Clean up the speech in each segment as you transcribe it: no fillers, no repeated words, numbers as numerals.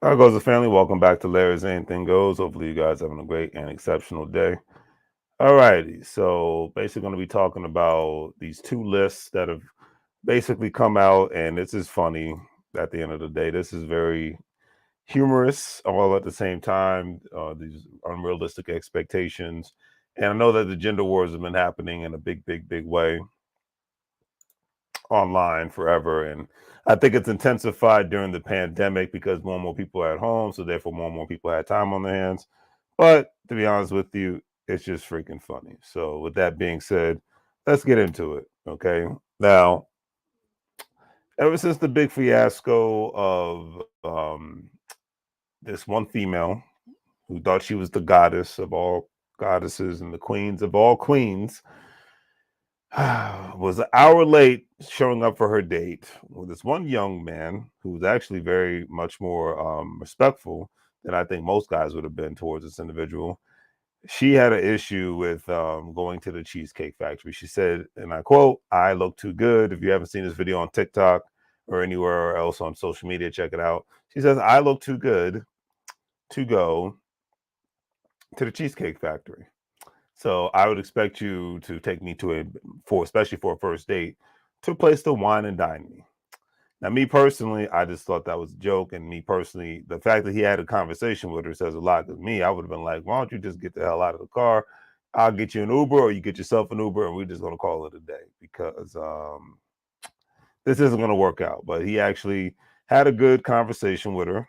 How goes the family? Welcome back to Larry's Anything Goes. Hopefully, you guys having a great and exceptional day. All righty. So, basically, going to be talking about these two lists that have basically come out, and this is funny at the end of the day. This is very humorous, all at the same time. These unrealistic expectations. And I know that the gender wars have been happening in a big, big, big way online forever. And I think it's intensified during the pandemic because more and more people are at home. So therefore more and more people had time on their hands. But to be honest with you, it's just freaking funny. So with that being said, let's get into it. Okay. Now, ever since the big fiasco of this one female who thought she was the goddess of all goddesses and the queens of all queens, was an hour late showing up for her date with this one young man who was actually very much more respectful than I think most guys would have been towards this individual. She had an issue with going to the Cheesecake Factory. She said, and I quote, "I look too good." If you haven't seen this video on TikTok or anywhere else on social media, check it out. She says, "I look too good to go to the Cheesecake Factory. So I would expect you to take me to especially for a first date, to a place to wine and dine me." Now, me personally, I just thought that was a joke. And me personally, the fact that he had a conversation with her says a lot. Because me, I would have been like, why don't you just get the hell out of the car? I'll get you an Uber, or you get yourself an Uber, and we're just going to call it a day because this isn't going to work out. But he actually had a good conversation with her,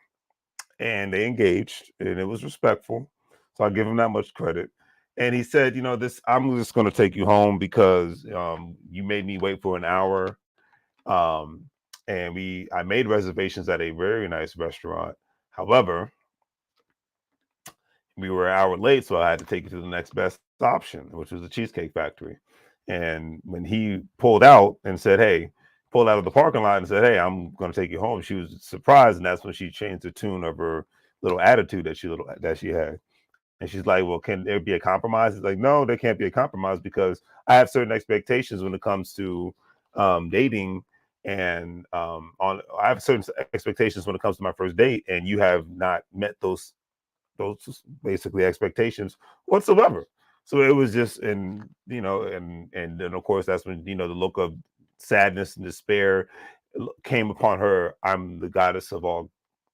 and they engaged, and it was respectful. So I give him that much credit. And he said, this, I'm just going to take you home because you made me wait for an hour. Um, and I made reservations at a very nice restaurant. However, we were an hour late, so I had to take you to the next best option, which was the Cheesecake Factory. And when he pulled out and said, "Hey," pulled out of the parking lot and said, "Hey, I'm going to take you home," she was surprised, and that's when she changed the tune of her little attitude that she had. And she's like, "Well, can there be a compromise?" It's like, "No, there can't be a compromise because I have certain expectations when it comes to dating, and I have certain expectations when it comes to my first date, and you have not met those basically expectations whatsoever." So it was just, and then of course that's when the look of sadness and despair came upon her. I'm the goddess of all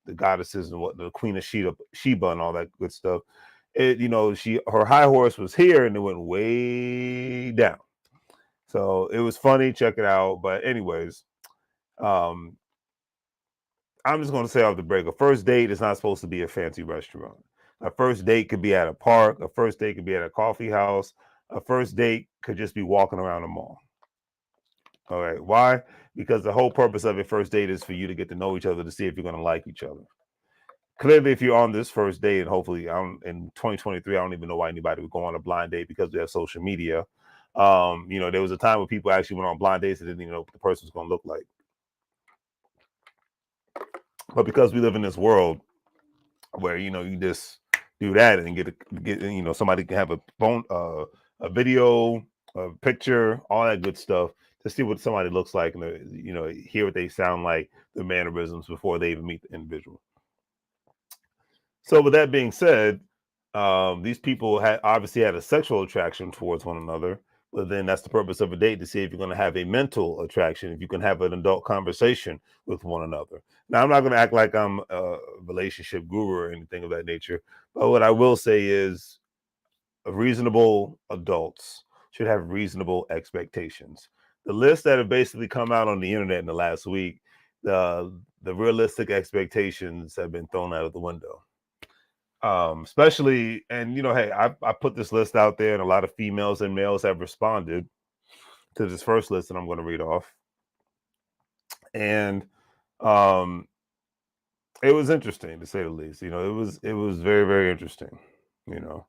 the goddesses and what the queen of Sheba and all that good stuff. Her high horse was here and it went way down. So it was funny. Check it out. But anyways, um, I'm just going to say off the break, a first date is not supposed to be a fancy restaurant. A first date could be at a park. A first date could be at a coffee house. A first date could just be walking around the mall. All right. Why? Because the whole purpose of a first date is for you to get to know each other to see if you're going to like each other. Clearly, if you're on this first date, and hopefully in 2023, I don't even know why anybody would go on a blind date because we have social media. There was a time when people actually went on blind dates and didn't even know what the person was going to look like. But because we live in this world where you just do that and get somebody can have a phone, a video, a picture, all that good stuff to see what somebody looks like and hear what they sound like, their mannerisms before they even meet the individual. So with that being said, these people had obviously had a sexual attraction towards one another, but then that's the purpose of a date, to see if you're going to have a mental attraction, if you can have an adult conversation with one another. Now, I'm not going to act like I'm a relationship guru or anything of that nature, but what I will say is reasonable adults should have reasonable expectations. The lists that have basically come out on the internet in the last week, the realistic expectations have been thrown out of the window. Especially, and hey, I put this list out there and a lot of females and males have responded to this first list that I'm going to read off. And um it was interesting to say the least. It was very, very interesting. you know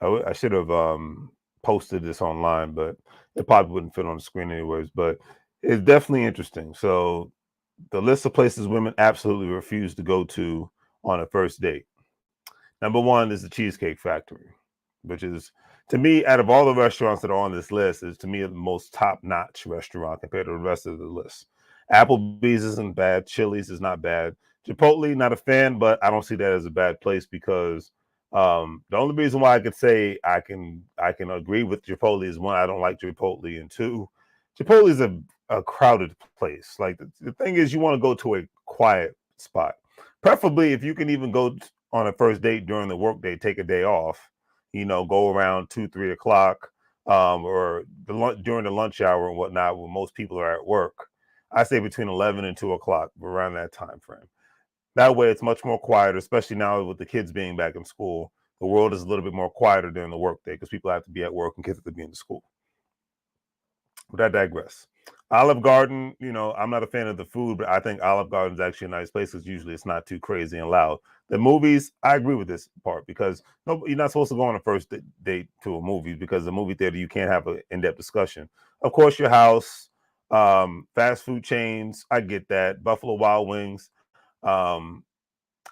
I should have posted this online, but it probably wouldn't fit on the screen anyways. But it's definitely interesting. So the list of places women absolutely refuse to go to on a first date. Number one is the Cheesecake Factory, which is, to me, out of all the restaurants that are on this list, is to me the most top-notch restaurant compared to the rest of the list. Applebee's isn't bad. Chili's is not bad. Chipotle, not a fan, but I don't see that as a bad place because the only reason why I could say I can agree with Chipotle is one, I don't like Chipotle, and two, Chipotle is a crowded place. Like the thing is, you want to go to a quiet spot, preferably if you can even go on a first date during the workday, take a day off. Go around 2, 3 o'clock, or during the lunch hour and whatnot, when most people are at work. I say between 11 and 2 o'clock, around that time frame. That way, it's much more quieter, especially now with the kids being back in school. The world is a little bit more quieter during the workday because people have to be at work and kids have to be in school. But I digress. Olive Garden, I'm not a fan of the food, but I think Olive Garden is actually a nice place because usually it's not too crazy and loud. The movies, I agree with this part because no, you're not supposed to go on a first date to a movie because the movie theater you can't have an in-depth discussion. Of course, your house, fast food chains, I get that. Buffalo Wild Wings, um,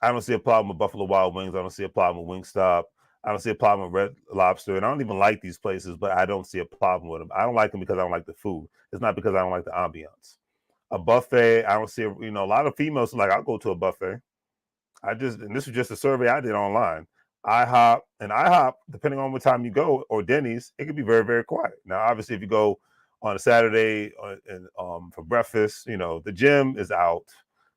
I don't see a problem with Buffalo Wild Wings. I don't see a problem with Wingstop. I don't see a problem with Red Lobster. And I don't even like these places, but I don't see a problem with them. I don't like them because I don't like the food. It's not because I don't like the ambiance. A buffet, I don't see, a lot of females are like, I'll go to a buffet. And this was just a survey I did online. IHOP, depending on what time you go, or Denny's, it can be very, very quiet. Now, obviously, if you go on a Saturday and for breakfast, the gym is out.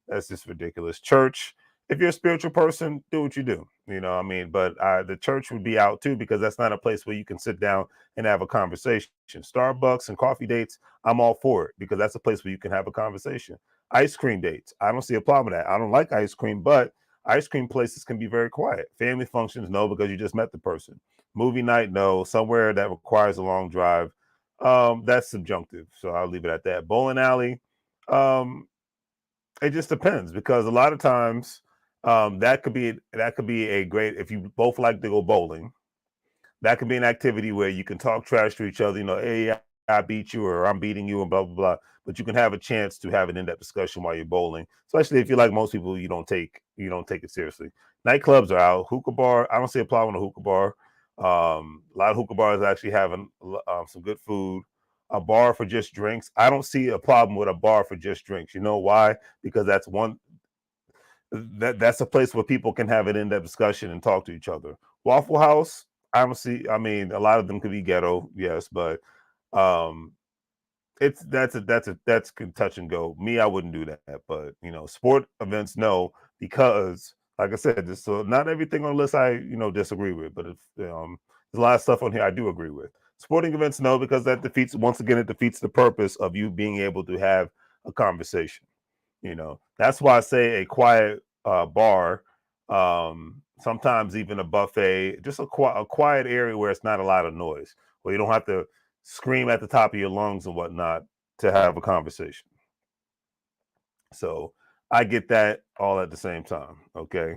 That's just ridiculous. Church, if you're a spiritual person, do what you do. What I mean? But the church would be out too because that's not a place where you can sit down and have a conversation. Starbucks and coffee dates, I'm all for it because that's a place where you can have a conversation. Ice cream dates, I don't see a problem with that. I don't like ice cream, but ice cream places can be very quiet. Family functions, no, because you just met the person. Movie night, no. Somewhere that requires a long drive, that's subjunctive. So I'll leave it at that. Bowling alley, um, it just depends because a lot of times that could be a great if you both like to go bowling. That could be an activity where you can talk trash to each other. Hey, I beat you, or I'm beating you, and blah blah blah. But you can have a chance to have an in-depth discussion while you're bowling. Especially if you're like most people, you don't take it seriously. Nightclubs are out. Hookah bar, I don't see a problem with a hookah bar. A lot of hookah bars actually having some good food. A bar for just drinks, I don't see a problem with a bar for just drinks. You know why? Because that's a place where people can have an in-depth discussion and talk to each other. Waffle House, I don't see. I mean, a lot of them could be ghetto, yes, but um, it's that's can touch and go. Me, I wouldn't do that, but sport events, no, because like I said, so not everything on the list I disagree with, but if there's a lot of stuff on here I do agree with. Sporting events, no, because that defeats once again it defeats the purpose of you being able to have a conversation. That's why I say a quiet bar, sometimes even a buffet, just a quiet area where it's not a lot of noise, where you don't have to scream at the top of your lungs and whatnot to have a conversation. So I get that all at the same time. Okay.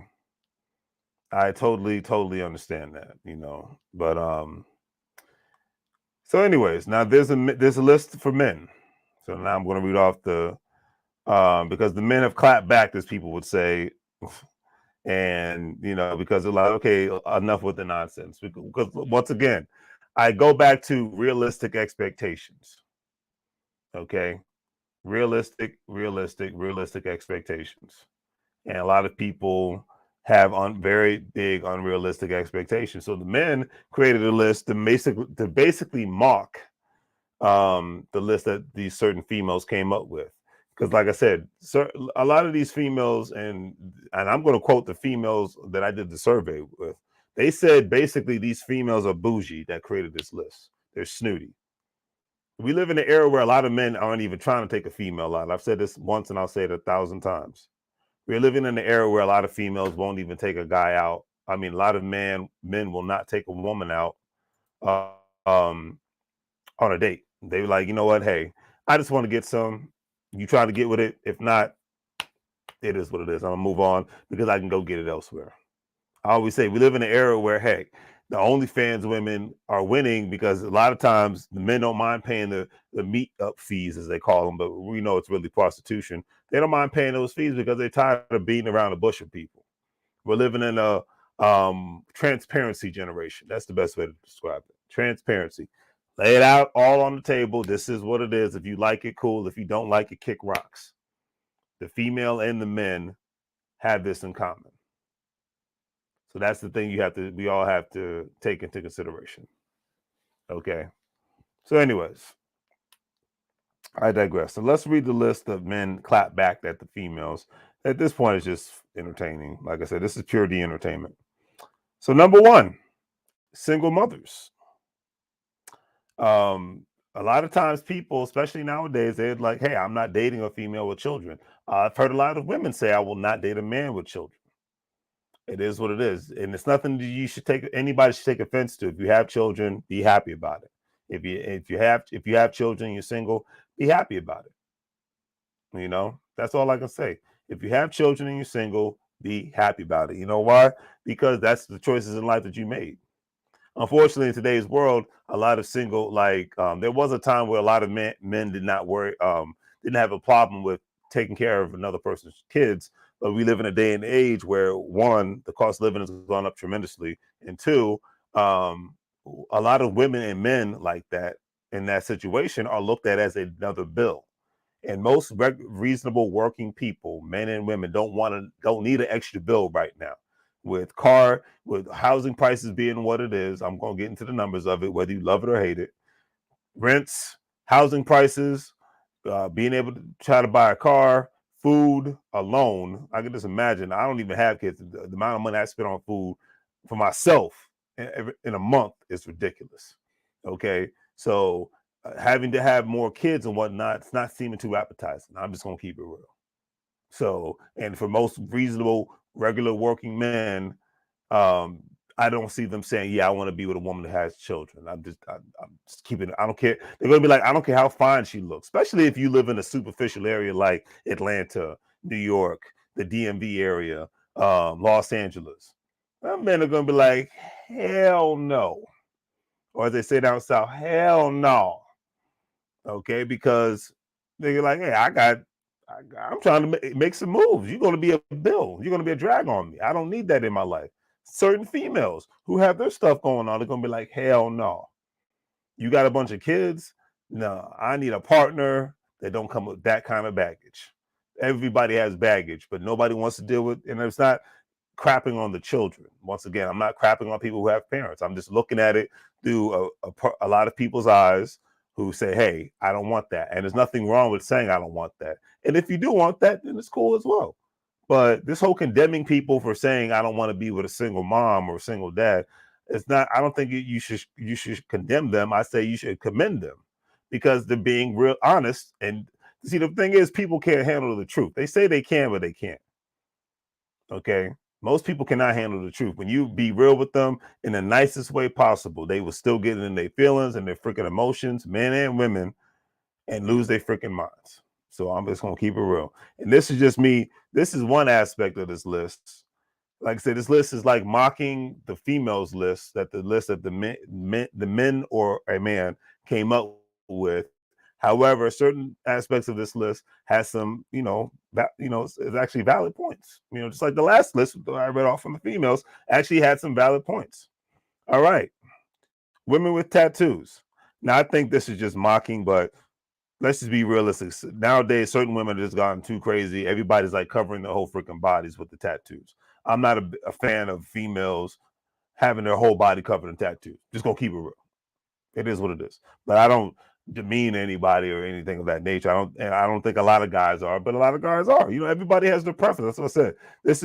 I totally, totally understand that. But so anyways, now there's a list for men. So now I'm gonna read off the because the men have clapped back, as people would say, and because they're like, okay, enough with the nonsense. Because once again, I go back to realistic expectations. Okay, realistic expectations, and a lot of people have very big unrealistic expectations. So the men created a list to basically mock the list that these certain females came up with. Because, like I said, a lot of these females, and I'm going to quote the females that I did the survey with. They said basically these females are bougie that created this list. They're snooty. We live in an era where a lot of men aren't even trying to take a female out. I've said this once and I'll say it 1,000 times. We're living in an era where a lot of females won't even take a guy out. I mean, a lot of men will not take a woman out uh, um, on a date. They were like, you know what? Hey, I just want to get some. You try to get with it. If not, it is what it is. I'm gonna move on because I can go get it elsewhere. I always say we live in an era where, hey, the OnlyFans women are winning because a lot of times the men don't mind paying the meet up fees, as they call them, but we know it's really prostitution. They don't mind paying those fees because they're tired of beating around the bush with people. We're living in a transparency generation. That's the best way to describe it. Transparency. Lay it out all on the table. This is what it is. If you like it, cool. If you don't like it, kick rocks. The female and the men have this in common. So that's the thing we all have to take into consideration. Okay. So, anyways, I digress. So let's read the list of men clap back at the females. At this point, it's just entertaining. Like I said, this is pure D entertainment. So, number one, single mothers. A lot of times people, especially nowadays, they're like, hey, I'm not dating a female with children. I've heard a lot of women say, I will not date a man with children. It is what it is. And it's nothing that anybody should take offense to. If you have children, be happy about it. If you have children, you're single, be happy about it. That's all I can say. If you have children and you're single, be happy about it. You know why? Because that's the choices in life that you made. Unfortunately, in today's world, a lot of single, there was a time where a lot of men did not worry, didn't have a problem with taking care of another person's kids. But we live in a day and age where, one, the cost of living has gone up tremendously, and two, a lot of women and men like that in that situation are looked at as another bill. And most reasonable working people, men and women, don't need an extra bill right now. With housing prices being what it is, I'm going to get into the numbers of it, whether you love it or hate it. Rents, housing prices, being able to try to buy a car, food alone. I can just imagine. I don't even have kids. The amount of money I spend on food for myself in a month is ridiculous. Okay, so having to have more kids and whatnot, it's not seeming too appetizing. I'm just going to keep it real. So, and for most reasonable, regular working men, I don't see them saying, yeah, I want to be with a woman that has children. I'm just keeping it. I don't care. They're going to be like, I don't care how fine she looks, especially if you live in a superficial area like Atlanta, New York, the DMV area, Los Angeles. Some men are going to be like, hell no. Or as they say down south, hell no. Okay, because they're like, hey, I'm trying to make some moves. You're going to be a bill. You're going to be a drag on me. I don't need that in my life. Certain females who have their stuff going on, they're going to be like, hell no. You got a bunch of kids? No, I need a partner that don't come with that kind of baggage. Everybody has baggage, but nobody wants to deal with, and it's not crapping on the children. Once again, I'm not crapping on people who have parents. I'm just looking at it through a lot of people's eyes who say, hey, I don't want that. And there's nothing wrong with saying I don't want that. And if you do want that, then it's cool as well. But this whole condemning people for saying I don't want to be with a single mom or a single dad, it's not, I don't think you should condemn them. I say you should commend them because they're being real honest. And see, the thing is, people can't handle the truth. They say they can, but they can't. Okay. Most people cannot handle the truth. When you be real with them in the nicest way possible, they will still get in their feelings and their freaking emotions, men and women, and lose their freaking minds. So I'm just gonna keep it real. And this is just me. This is one aspect of this list. Like I said, this list is like mocking the females list that the men or a man came up with. However, certain aspects of this list has some, it's actually valid points. Just like the last list that I read off from the females actually had some valid points. All right, women with tattoos. Now I think this is just mocking, but let's just be realistic. Nowadays, certain women have just gotten too crazy. Everybody's like covering their whole freaking bodies with the tattoos. I'm not a fan of females having their whole body covered in tattoos. Just gonna keep it real. It is what it is. But I don't demean anybody or anything of that nature. I don't think a lot of guys are, but a lot of guys are. Everybody has their preference. That's what I said. This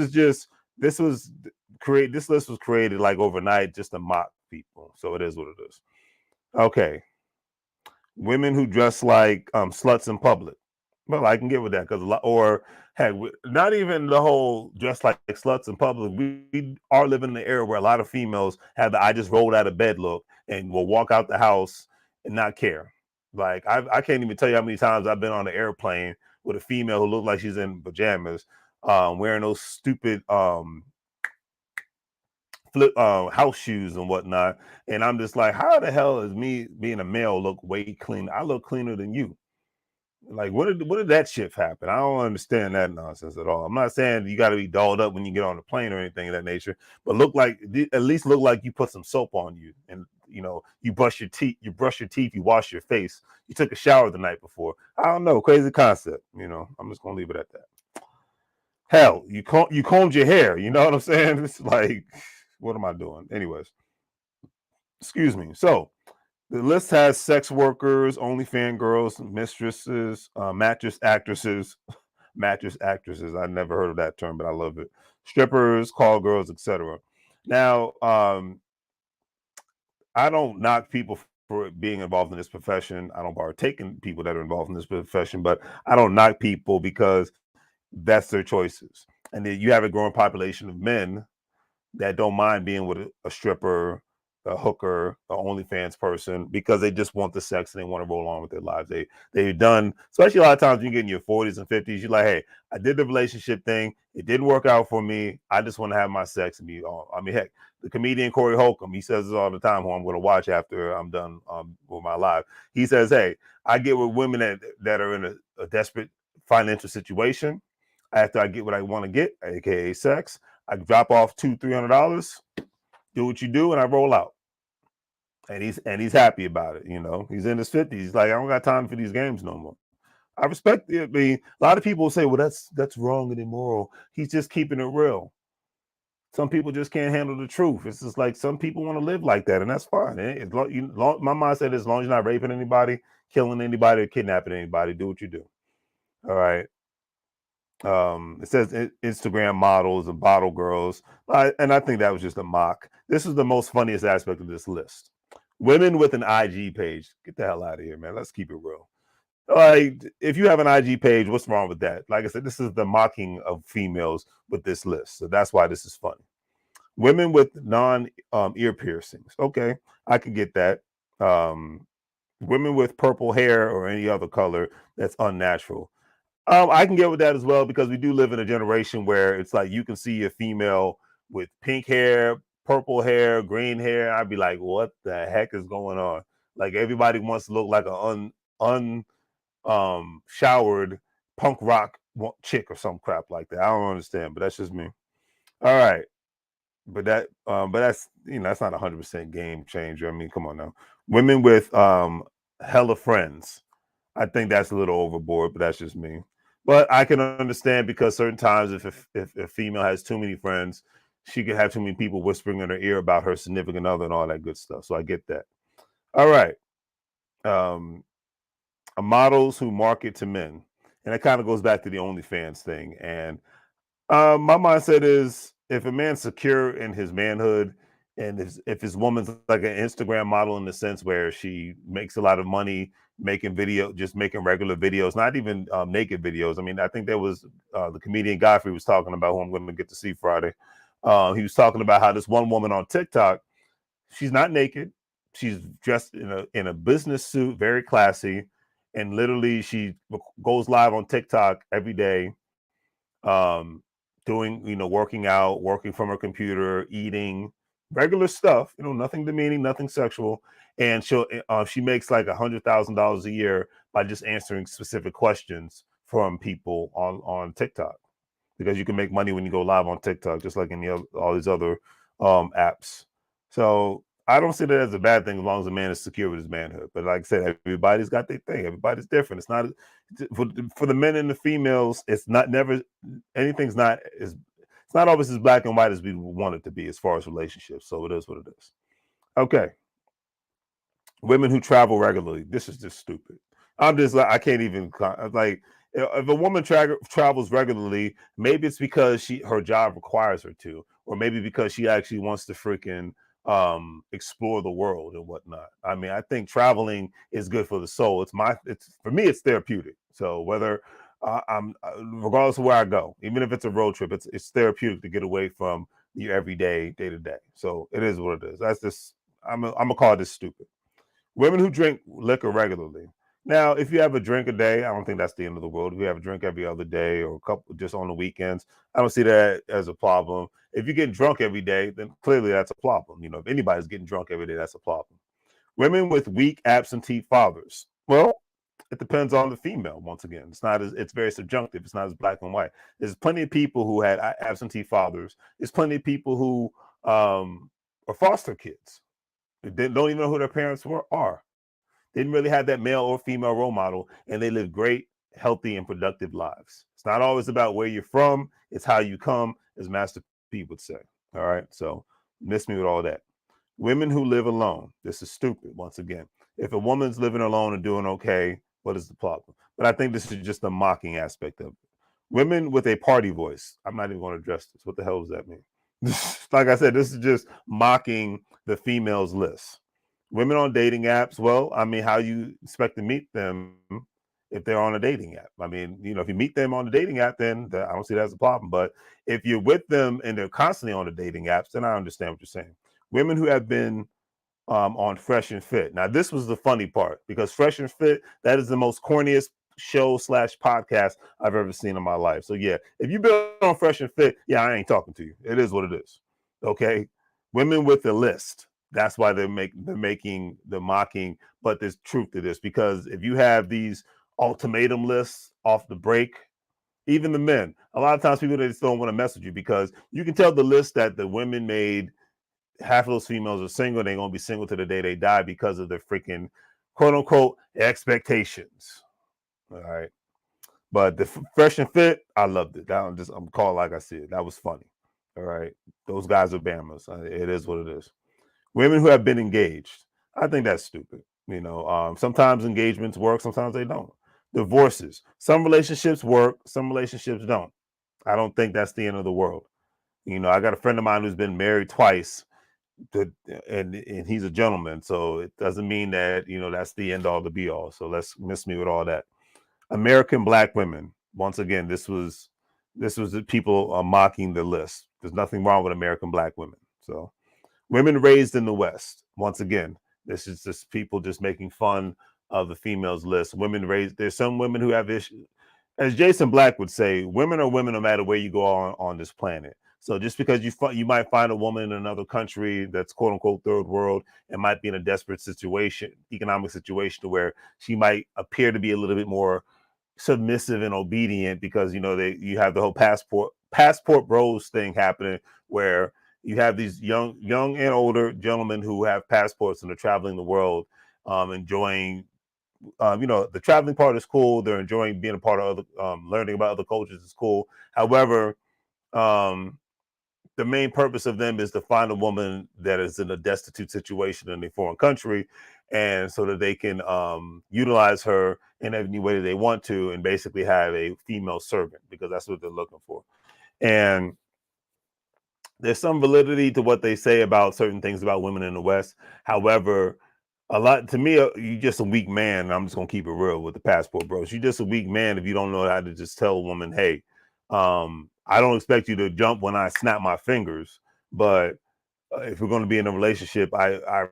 list was created like overnight just to mock people. So it is what it is. Okay. Women who dress like sluts in public. Well, I can get with that because not even the whole dress like sluts in public. We are living in an era where a lot of females have the "I just rolled out of bed" look and will walk out the house and not care. Like I can't even tell you how many times I've been on an airplane with a female who looked like she's in pajamas, wearing those stupid flip house shoes and whatnot, and I'm just like, how the hell is me being a male look way clean? I look cleaner than you. Like, what did that shift happen? I don't understand that nonsense at all. I'm not saying you got to be dolled up when you get on the plane or anything of that nature, but at least look like you put some soap on you, and you brush your teeth, you wash your face, you took a shower the night before. I don't know, crazy concept. I'm just gonna leave it at that. Hell, you combed your hair. You know what I'm saying? It's like, what am I doing? Anyways, excuse me. So the list has sex workers, OnlyFans girls, mistresses, mattress actresses. I never heard of that term, but I love it. Strippers, call girls, etc. Now, I don't knock people for being involved in this profession. I don't partake in people that are involved in this profession, but I don't knock people because that's their choices. And then you have a growing population of men that don't mind being with a stripper, a hooker, a OnlyFans person because they just want the sex and they want to roll on with their lives. They've done, especially a lot of times when you get in your 40s and 50s, you're like, hey, I did the relationship thing. It didn't work out for me. I just want to have my sex and be on. I mean, heck, the comedian Corey Holcomb, he says this all the time, who I'm going to watch after I'm done with my live. He says, hey, I get with women that are in a desperate financial situation. After I get what I want to get, aka sex, I drop off $200-$300, do what you do, and I roll out. And he's happy about it. You know, he's in his 50s. He's like, I don't got time for these games no more. I respect it. I mean, a lot of people say, well, that's wrong and immoral. He's just keeping it real. Some people just can't handle the truth. It's just like some people want to live like that, and that's fine. My mindset is as long as you're not raping anybody, killing anybody, or kidnapping anybody, do what you do. All right. It says Instagram models and bottle girls, and I think that was just a mock. This is the most funniest aspect of this list. Women with an IG page. Get the hell out of here, man. Let's keep it real. Like, if you have an IG page, what's wrong with that? Like I said, this is the mocking of females with this list, so that's why this is funny. Women with non ear piercings. Okay, I can get that. Women with purple hair or any other color that's unnatural. I can get with that as well because we do live in a generation where it's like you can see a female with pink hair, purple hair, green hair. I'd be like, what the heck is going on? Like everybody wants to look like an showered punk rock chick or some crap like that. I don't understand, but that's just me. All right. But that's that's not 100% game changer. I mean, come on now. Women with hella friends. I think that's a little overboard, but that's just me. But I can understand because certain times, if a female has too many friends, she could have too many people whispering in her ear about her significant other and all that good stuff. So I get that. All right. Um, Models who market to men, and it kind of goes back to the OnlyFans thing. And my mindset is if a man's secure in his manhood, and if his woman's like an Instagram model in the sense where she makes a lot of money making just making regular videos, not even naked videos. I mean, I think there was the comedian Godfrey was talking about, who I'm going to get to see Friday. He was talking about how this one woman on TikTok, she's not naked, she's dressed in a business suit, very classy, and literally she goes live on TikTok every day, um doing, working out, working from her computer, eating regular stuff, nothing demeaning, nothing sexual. And she makes like $100,000 a year by just answering specific questions from people on TikTok, because you can make money when you go live on TikTok, just like all these other apps. So I don't see that as a bad thing as long as a man is secure with his manhood. But like I said, everybody's got their thing. Everybody's different. It's not for the men and the females. It's not never anything's not as it's not always as black and white as we want it to be as far as relationships. So it is what it is. Okay. Women who travel regularly. This is just stupid. I'm just like, I can't even like, if a woman travels regularly, maybe it's because her job requires her to, or maybe because she actually wants to freaking explore the world and whatnot. I mean, I think traveling is good for the soul. It's for me, it's therapeutic. So whether I'm regardless of where I go, even if it's a road trip, it's therapeutic to get away from your everyday day to day. So it is what it is. That's just I'm gonna call this stupid. Women who drink liquor regularly. Now, if you have a drink a day, I don't think that's the end of the world. If you have a drink every other day or a couple just on the weekends, I don't see that as a problem. If you're getting drunk every day, then clearly that's a problem. If anybody's getting drunk every day, that's a problem. Women with weak absentee fathers. Well, it depends on the female. Once again, it's very subjunctive. It's not as black and white. There's plenty of people who had absentee fathers. There's plenty of people who are foster kids. They don't even know who their parents are. They didn't really have that male or female role model, and they live great, healthy, and productive lives. It's not always about where you're from. It's how you come, as Master P would say. All right. So miss me with all that. Women who live alone. This is stupid. Once again, if a woman's living alone and doing okay, what is the problem? But I think this is just the mocking aspect of it. Women with a party voice. I'm not even going to address this. What the hell does that mean? Like I said, this is just mocking the females list. Women on dating apps. Well, I mean, how you expect to meet them if they're on a dating app? I mean, if you meet them on the dating app, then I don't see that as a problem. But if you're with them and they're constantly on the dating apps, then I understand what you're saying. Women who have been on Fresh and Fit. Now, this was the funny part because Fresh and Fit, that is the most corniest show slash podcast I've ever seen in my life. So yeah, if you've been on Fresh and Fit, yeah, I ain't talking to you. It is what it is. Okay. Women with a list. That's why they're making the mocking, but there's truth to this because if you have these ultimatum lists off the break, even the men, a lot of times people they just don't want to mess with you because you can tell the list that the women made. Half of those females are single. They're gonna be single to the day they die because of their freaking quote unquote expectations. All right. But the Fresh and Fit, I loved it. That one just I'm called like I said. That was funny. All right. Those guys are Bamas. It is what it is. Women who have been engaged. I think that's stupid. Sometimes engagements work, sometimes they don't. Divorces. Some relationships work, some relationships don't. I don't think that's the end of the world. I got a friend of mine who's been married twice, and he's a gentleman, so it doesn't mean that that's the end all to be all. So let's miss me with all that. American Black women. Once again, this was the people mocking the list. There's nothing wrong with American Black women. So women raised in the West. Once again, this is just people just making fun of the females list. Women raised. There's some women who have issues. As Jason Black would say, women are women no matter where you go on this planet. So just because you might find a woman in another country that's quote unquote third world and might be in a desperate situation, economic situation, where she might appear to be a little bit more submissive and obedient because you have the whole passport bros thing happening where you have these young and older gentlemen who have passports and they're traveling the world, enjoying. The traveling part is cool. They're enjoying being a part of other, learning about other cultures is cool. However, um, the main purpose of them is to find a woman that is in a destitute situation in a foreign country, and so that they can utilize her in any way that they want to, and basically have a female servant because that's what they're looking for. And there's some validity to what they say about certain things about women in the West. However, a lot to me, you just a weak man. I'm just gonna keep it real with the passport bros. You're just a weak man if you don't know how to just tell a woman, hey, I don't expect you to jump when I snap my fingers, but if we're going to be in a relationship, I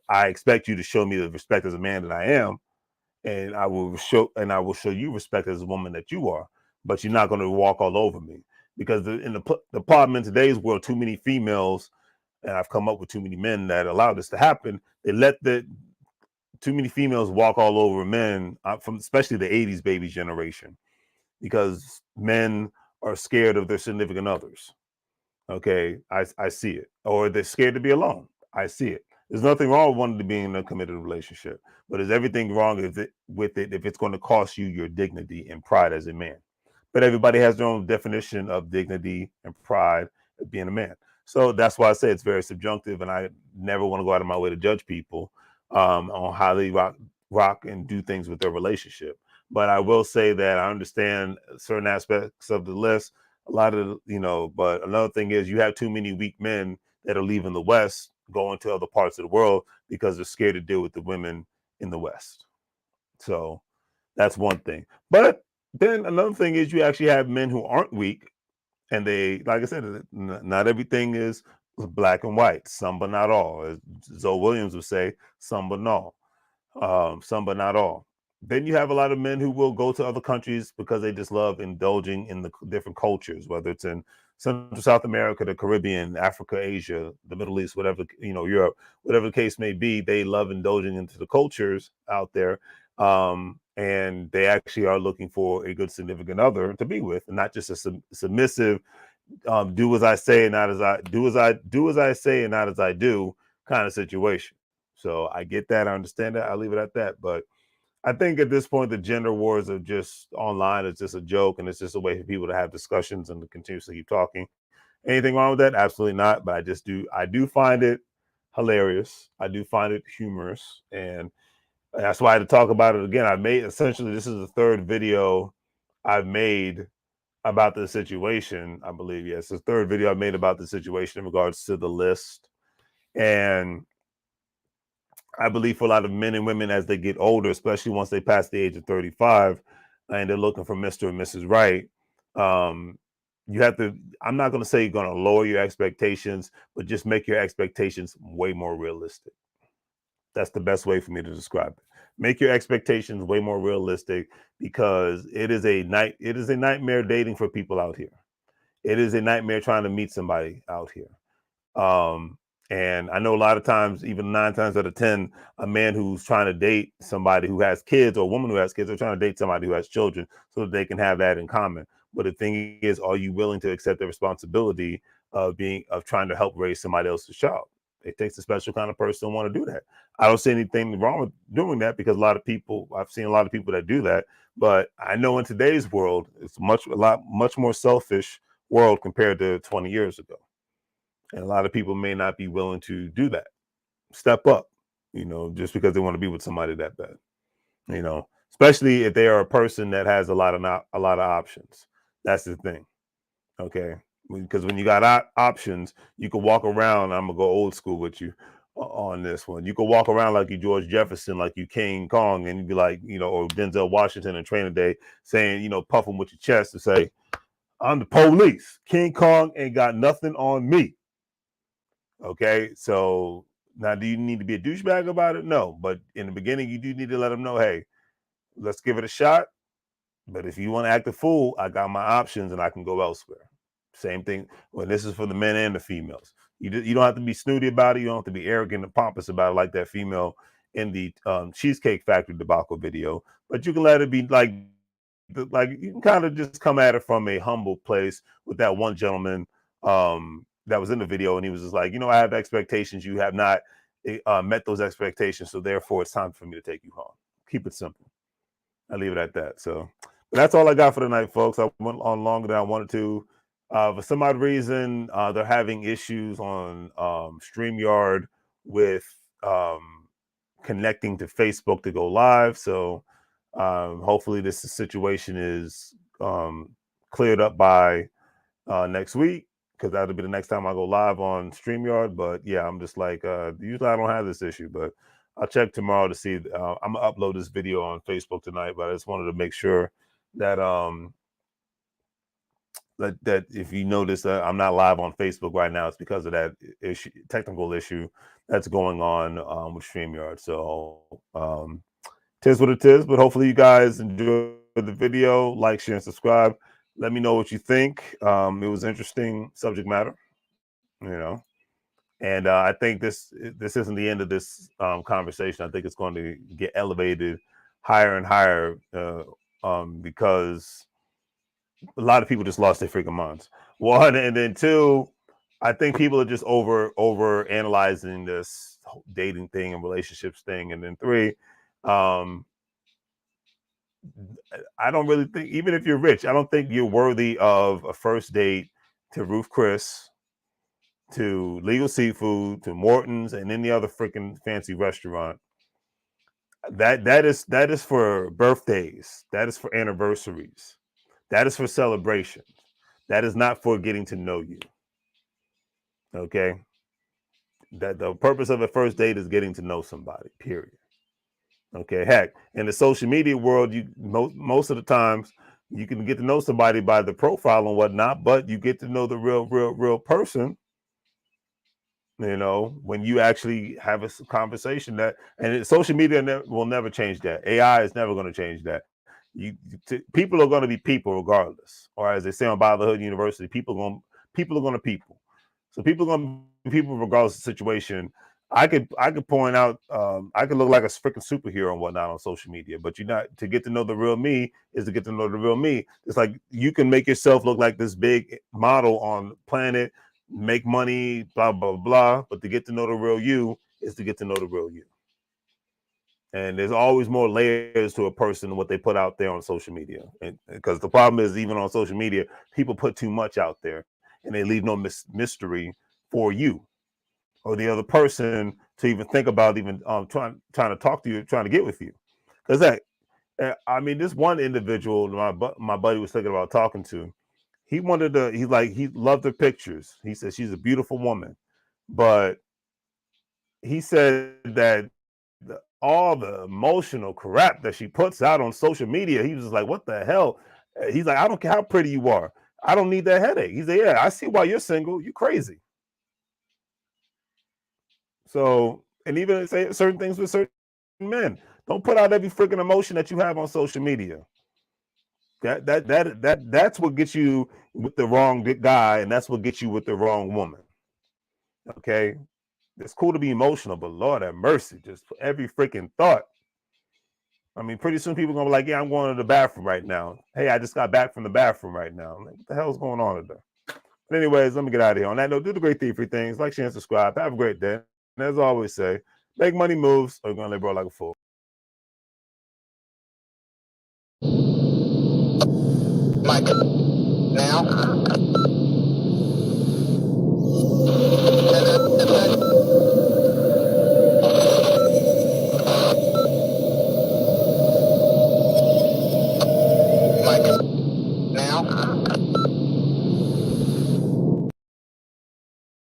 expect you to show me the respect as a man that I am, and I will show you respect as a woman that you are. But you're not going to walk all over me because the problem in today's world, too many females, and I've come up with too many men that allow this to happen. They let too many females walk all over men from especially the '80s baby generation because men are scared of their significant others. Okay, I see it. Or they're scared to be alone. I see it. There's nothing wrong with wanting to be in a committed relationship, but is everything wrong with it if it's going to cost you your dignity and pride as a man? But everybody has their own definition of dignity and pride of being a man. So that's why I say it's very subjunctive, and I never want to go out of my way to judge people on how they rock and do things with their relationship. But I will say that I understand certain aspects of the list. A lot of but another thing is you have too many weak men that are leaving the West, going to other parts of the world because they're scared to deal with the women in the West. So that's one thing. But then another thing is you actually have men who aren't weak, and they, like I said, not everything is black and white. Some, but not all. As Zoe Williams would say, some, but not some, but not all. Then you have a lot of men who will go to other countries because they just love indulging in the different cultures, whether it's in Central South America, the Caribbean, Africa, Asia, the Middle East, whatever, Europe, whatever the case may be. They love indulging into the cultures out there. And they actually are looking for a good significant other to be with, and not just a submissive, do as I say and not as I do as I say and not as I do kind of situation. So I get that. I understand that. I'll leave it at that. But I think at this point the gender wars are just online. It's just a joke, and it's just a way for people to have discussions and to continuously keep talking. Anything wrong with that? Absolutely not. But I do find it hilarious. I do find it humorous, and that's why I had to talk about it again. I made essentially this is the third video I've made about the situation. I believe yes, the third video I made about the situation in regards to the list, and I believe for a lot of men and women as they get older, especially once they pass the age of 35, and they're looking for Mr. and Mrs. Right. Um, you have to, I'm not going to say you're going to lower your expectations, but just make your expectations way more realistic. That's the best way for me to describe it. Make your expectations way more realistic because it is a nightmare dating for people out here. It is a nightmare trying to meet somebody out here. Um, and I know a lot of times, even 9 times out of 10, a man who's trying to date somebody who has kids or a woman who has kids are trying to date somebody who has children so that they can have that in common. But the thing is, are you willing to accept the responsibility of trying to help raise somebody else's child? It takes a special kind of person to want to do that. I don't see anything wrong with doing that because I've seen a lot of people that do that. But I know in today's world, it's much more selfish world compared to 20 years ago. And a lot of people may not be willing to do that. Step up, just because they want to be with somebody that bad. Especially if they are a person that has a lot of options. That's the thing. Okay. Because when you got options, you can walk around. I'm gonna go old school with you on this one. You can walk around like you George Jefferson, like you King Kong, and you'd be like, or Denzel Washington in Training Day, saying, puffing with your chest and say, "I'm the police. King Kong ain't got nothing on me." Okay, so now do you need to be a douchebag about it? No, but in the beginning, you do need to let them know, hey, let's give it a shot. But if you want to act a fool, I got my options and I can go elsewhere. Same thing when this is for the men and the females. You don't have to be snooty about it. You don't have to be arrogant and pompous about it like that female in the Cheesecake Factory debacle video. But you can let it be like you can kind of just come at it from a humble place with that one gentleman that was in the video, and he was just like, I have expectations. You have not met those expectations, so therefore it's time for me to take you home. Keep it simple. I leave it at that. So that's all I got for tonight, folks. I went on longer than I wanted to. For some odd reason, they're having issues on StreamYard with connecting to Facebook to go live. So hopefully this situation is cleared up by next week, because that'll be the next time I go live on StreamYard. But yeah, I'm just like, usually I don't have this issue, but I'll check tomorrow to see. I'm gonna upload this video on Facebook tonight, but I just wanted to make sure that that if you notice that I'm not live on Facebook right now, it's because of that technical issue that's going on with StreamYard. So tis what it is, but hopefully you guys enjoy the video. Like, share, and subscribe. Let me know what you think. It was interesting subject matter, and I think this isn't the end of this conversation. I think it's going to get elevated higher and higher because a lot of people just lost their freaking minds. One, and then two, I think people are just over analyzing this dating thing and relationships thing. And then three, I don't really think, even if you're rich, I don't think you're worthy of a first date to Ruth Chris, to Legal Seafood, to Morton's, and any other freaking fancy restaurant. That is for birthdays. That is for anniversaries. That is for celebrations. That is not for getting to know you. Okay. That the purpose of a first date is getting to know somebody, period. Okay. Heck, in the social media world, most of the times you can get to know somebody by the profile and whatnot, but you get to know the real person, when you actually have a conversation social media will never change that. AI is never going to change that. People are going to be people regardless, or as they say on Fatherhood University, people are going to people. So people are going to be people regardless of the situation. I could point out, I could look like a freaking superhero and whatnot on social media, but to get to know the real me is to get to know the real me. It's like you can make yourself look like this big model on the planet, make money, blah blah blah, but to get to know the real you is to get to know the real you. And there's always more layers to a person than what they put out there on social media. And because the problem is, even on social media, people put too much out there and they leave no mystery for you or the other person to even think about, even trying to talk to you, trying to get with you. Because I mean, this one individual my buddy was thinking about talking to, he wanted to, he loved her pictures. He said she's a beautiful woman, but he said that all the emotional crap that she puts out on social media, he was just like, what the hell? He's like, I don't care how pretty you are. I don't need that headache. He said, yeah, I see why you're single. You crazy. So, and even say certain things with certain men. Don't put out every freaking emotion that you have on social media. That's what gets you with the wrong guy, and that's what gets you with the wrong woman. Okay, it's cool to be emotional, but Lord have mercy, just every freaking thought. I mean, pretty soon people are gonna be like, "Yeah, I'm going to the bathroom right now." Hey, I just got back from the bathroom right now. I'm like, what the hell's going on today? But anyways, let me get out of here. On that note, do the great thing, free things, like, share, and subscribe. Have a great day. And as I always say, make money moves, or you're gonna live bro like a fool. Mike, now. Mike, now.